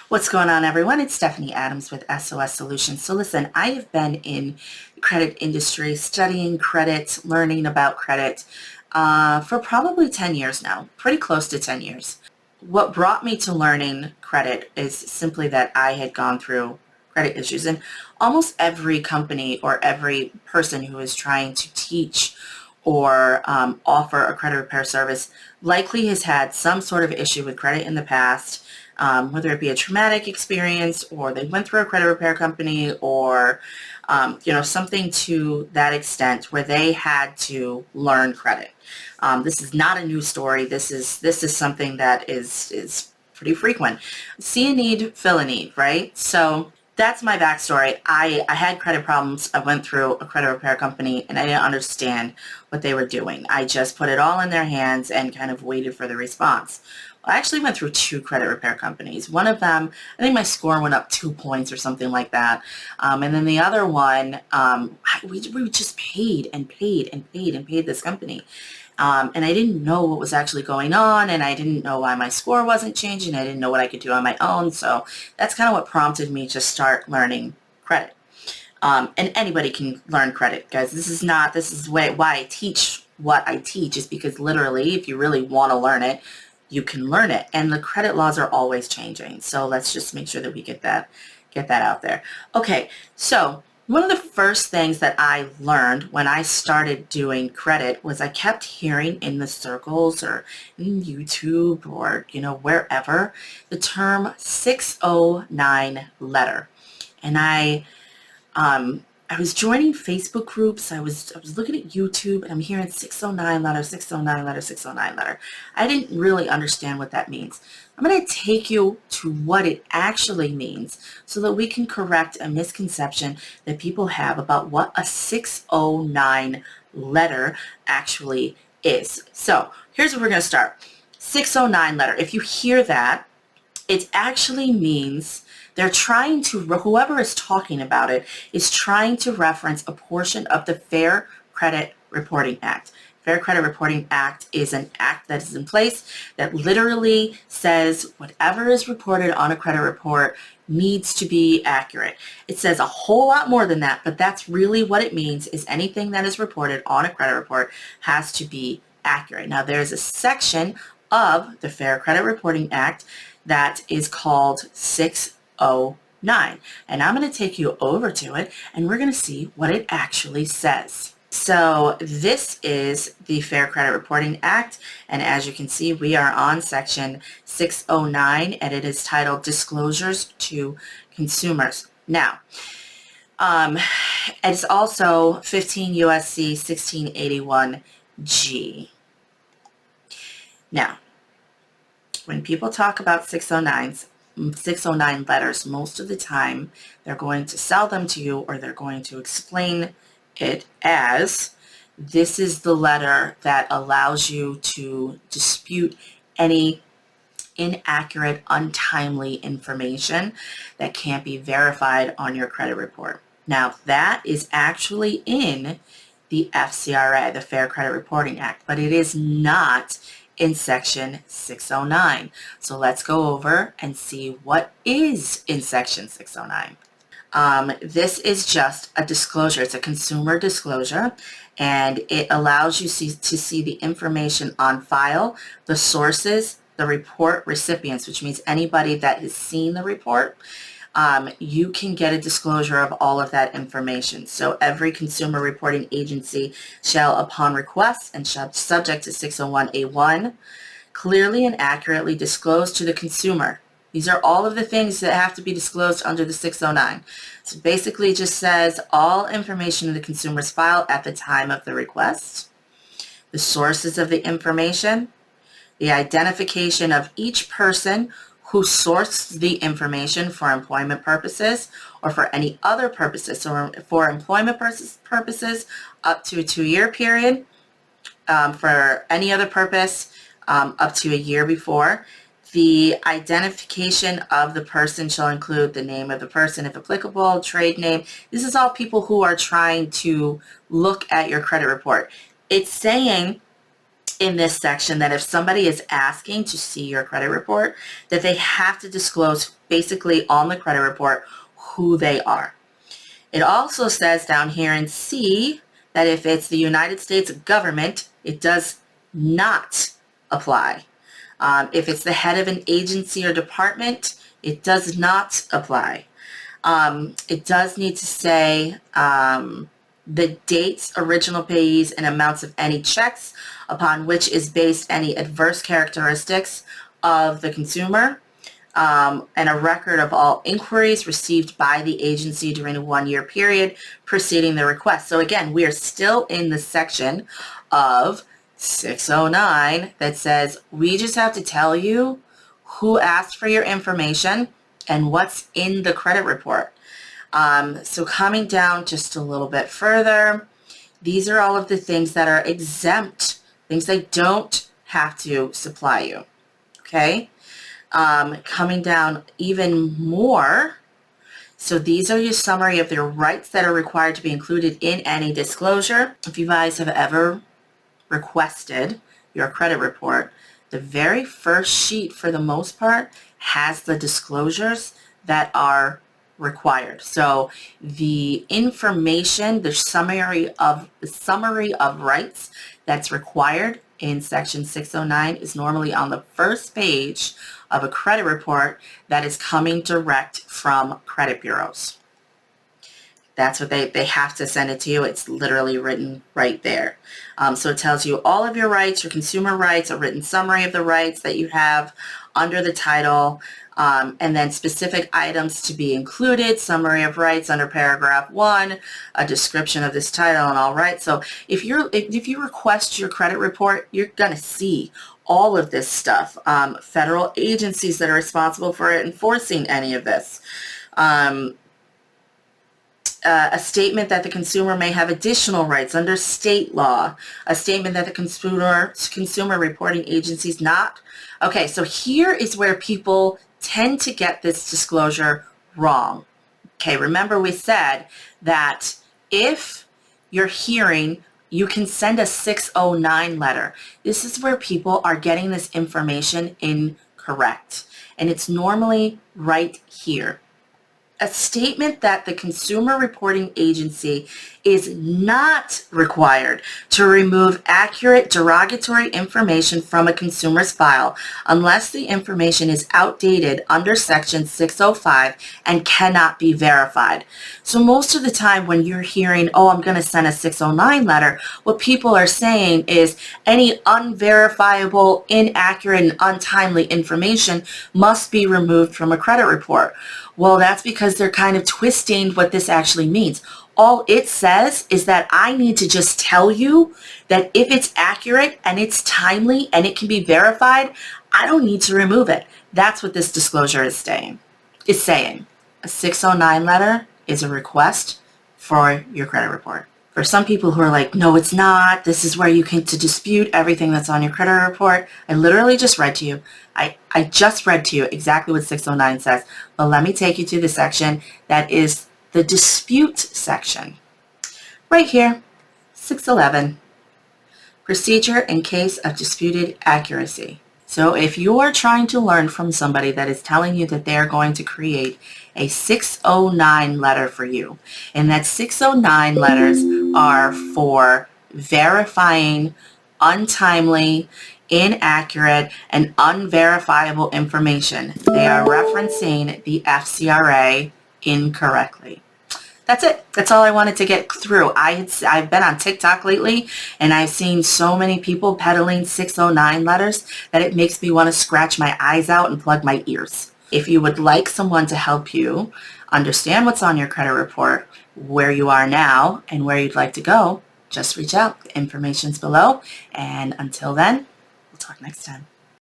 What's going on, everyone? It's Stephanie Adams with SOS Solutions. So listen, I have been in the credit industry studying credit, learning about credit for probably 10 years now, pretty close to 10 years. What brought me to learning credit is simply that I had gone through credit issues. And almost every company or every person who is trying to teach or offer a credit repair service likely has had some sort of issue with credit in the past, whether it be a traumatic experience or they went through a credit repair company or something to that extent where they had to learn credit. This is not a new story. This is something that is pretty frequent. See a need, fill a need, right? So that's my backstory. I had credit problems. I went through a credit repair company and I didn't understand what they were doing. I just put it all in their hands and kind of waited for the response. Well, I actually went through two credit repair companies. One of them, I think my score went up 2 points or something like that. And then the other one, we just paid and paid and paid and paid this company. And I didn't know what was actually going on, and I didn't know why my score wasn't changing. I didn't know what I could do on my own. So that's kind of what prompted me to start learning credit. And anybody can learn credit, guys. This is why I teach what I teach, is because literally, if you really want to learn it, you can learn it. And the credit laws are always changing. So let's just make sure that we get that out there. Okay, so one of the first things that I learned when I started doing credit was I kept hearing in the circles or in YouTube or, wherever, the term 609 letter. And I was joining Facebook groups. I was looking at YouTube and I'm hearing 609 letter, 609 letter, 609 letter. I didn't really understand what that means. I'm going to take you to what it actually means so that we can correct a misconception that people have about what a 609 letter actually is. So here's where we're going to start. 609 letter. If you hear that, it actually means they're trying to, whoever is talking about it is trying to reference a portion of the Fair Credit Reporting Act. Fair Credit Reporting Act is an act that is in place that literally says whatever is reported on a credit report needs to be accurate. It says a whole lot more than that, but that's really what it means, is anything that is reported on a credit report has to be accurate. Now, there's a section of the Fair Credit Reporting Act that is called 609. And I'm going to take you over to it and we're going to see what it actually says. So this is the Fair Credit Reporting Act, and as you can see, we are on section 609 and it is titled Disclosures to Consumers. Now, it's also 15 USC 1681G. Now, when people talk about 609 letters, most of the time they're going to sell them to you or they're going to explain it as this is the letter that allows you to dispute any inaccurate, untimely information that can't be verified on your credit report. Now, that is actually in the FCRA, the Fair Credit Reporting Act, but it is not in section 609. So let's go over and see what is in section 609. This is just a disclosure. It's a consumer disclosure, and it allows you to see the information on file, the sources, the report recipients, which means anybody that has seen the report. You can get a disclosure of all of that information. So every consumer reporting agency shall, upon request and subject to 601A1, clearly and accurately disclose to the consumer. These are all of the things that have to be disclosed under the 609. So basically it just says all information in the consumer's file at the time of the request, the sources of the information, the identification of each person who sourced the information for employment purposes or for any other purposes. So for employment purposes, up to a 2-year period. For any other purpose, up to a year before. The identification of the person shall include the name of the person, if applicable, trade name. This is all people who are trying to look at your credit report. It's saying in this section that if somebody is asking to see your credit report, that they have to disclose basically on the credit report who they are. It also says down here in C that if it's the United States government, it does not apply. If it's the head of an agency or department, it does not apply. It does need to say the dates, original payees, and amounts of any checks upon which is based any adverse characteristics of the consumer, and a record of all inquiries received by the agency during a 1-year period preceding the request. So again, we are still in the section of 609 that says we just have to tell you who asked for your information and what's in the credit report. So coming down just a little bit further, these are all of the things that are exempt, things they don't have to supply you, okay? Coming down even more, so these are your summary of the rights that are required to be included in any disclosure. If you guys have ever requested your credit report, the very first sheet for the most part has the disclosures that are required. So the information, the summary of rights that's required in section 609 is normally on the first page of a credit report that is coming direct from credit bureaus. That's what they have to send it to you. It's literally written right there. So it tells you all of your rights, your consumer rights, a written summary of the rights that you have under the title, and then specific items to be included, summary of rights under paragraph 1, a description of this title and all rights. So if you request your credit report, you're going to see all of this stuff. Federal agencies that are responsible for enforcing any of this. A statement that the consumer may have additional rights under state law, a statement that the consumer reporting agencies not. Okay, so here is where people tend to get this disclosure wrong. Okay, remember we said that if you're hearing, you can send a 609 letter. This is where people are getting this information incorrect, and it's normally right here. A statement that the consumer reporting agency is not required to remove accurate derogatory information from a consumer's file unless the information is outdated under section 605 and cannot be verified. So most of the time when you're hearing, oh, I'm going to send a 609 letter, what people are saying is any unverifiable, inaccurate, and untimely information must be removed from a credit report. Well, that's because they're kind of twisting what this actually means. All it says is that I need to just tell you that if it's accurate and it's timely and it can be verified, I don't need to remove it. That's what this disclosure is saying. A 609 letter is a request for your credit report. For some people who are like, no, it's not. This is where you can to dispute everything that's on your credit report. I literally just read to you. I just read to you exactly what 609 says. But let me take you to the section that is the dispute section. Right here, 611, procedure in case of disputed accuracy. So if you're trying to learn from somebody that is telling you that they're going to create a 609 letter for you, and that 609 letters are for verifying untimely, inaccurate, and unverifiable information. They are referencing the FCRA incorrectly. That's it. That's all I wanted to get through. I've been on TikTok lately, and I've seen so many people peddling 609 letters that it makes me want to scratch my eyes out and plug my ears. If you would like someone to help you understand what's on your credit report, where you are now, and where you'd like to go, just reach out. The information's below. And until then, we'll talk next time.